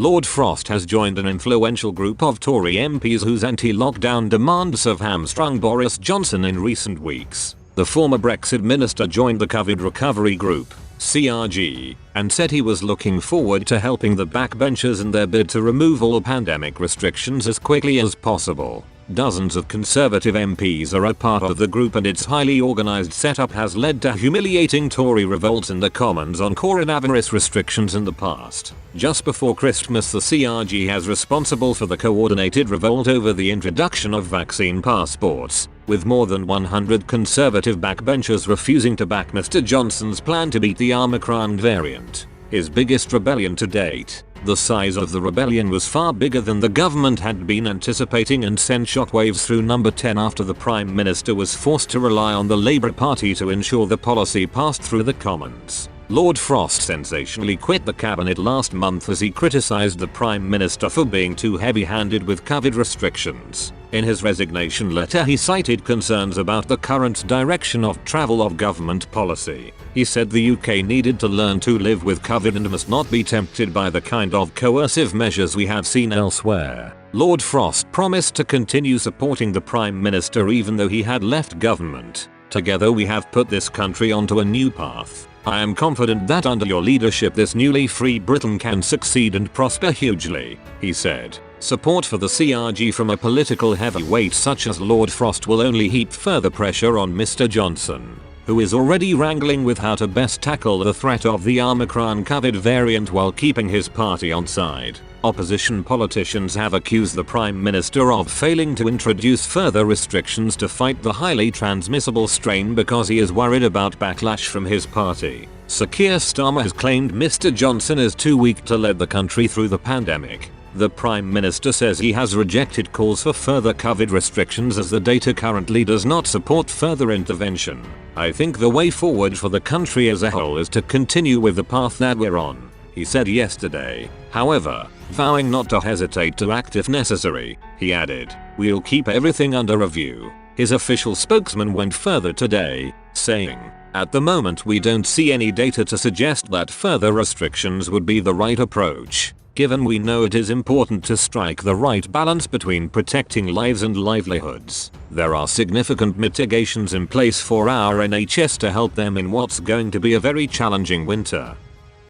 Lord Frost has joined an influential group of Tory MPs whose anti-lockdown demands have hamstrung Boris Johnson in recent weeks. The former Brexit minister joined the COVID Recovery Group, CRG, and said he was looking forward to helping the backbenchers in their bid to remove all pandemic restrictions as quickly as possible. Dozens of Conservative MPs are a part of the group, and its highly organised setup has led to humiliating Tory revolts in the Commons on coronavirus restrictions in the past. Just before Christmas, the CRG has responsible for the coordinated revolt over the introduction of vaccine passports, with more than 100 Conservative backbenchers refusing to back Mr. Johnson's plan to beat the Omicron variant. His biggest rebellion to date. The size of the rebellion was far bigger than the government had been anticipating and sent shockwaves through Number 10 after the Prime Minister was forced to rely on the Labour Party to ensure the policy passed through the Commons. Lord Frost sensationally quit the cabinet last month as he criticised the Prime Minister for being too heavy-handed with COVID restrictions. In his resignation letter, he cited concerns about the current direction of travel of government policy. He said the UK needed to learn to live with COVID and must not be tempted by the kind of coercive measures we have seen elsewhere. Lord Frost promised to continue supporting the Prime Minister even though he had left government. Together we have put this country onto a new path. I am confident that under your leadership this newly free Britain can succeed and prosper hugely, he said. Support for the CRG from a political heavyweight such as Lord Frost will only heap further pressure on Mr. Johnson, who is already wrangling with how to best tackle the threat of the Omicron COVID variant while keeping his party on side. Opposition politicians have accused the Prime Minister of failing to introduce further restrictions to fight the highly transmissible strain because he is worried about backlash from his party. Sir Keir Starmer has claimed Mr. Johnson is too weak to lead the country through the pandemic. The Prime Minister says he has rejected calls for further COVID restrictions as the data currently does not support further intervention. I think the way forward for the country as a whole is to continue with the path that we're on, he said yesterday. However, vowing not to hesitate to act if necessary, he added, "We'll keep everything under review." His official spokesman went further today, saying, "At the moment we don't see any data to suggest that further restrictions would be the right approach. Given we know it is important to strike the right balance between protecting lives and livelihoods, there are significant mitigations in place for our NHS to help them in what's going to be a very challenging winter."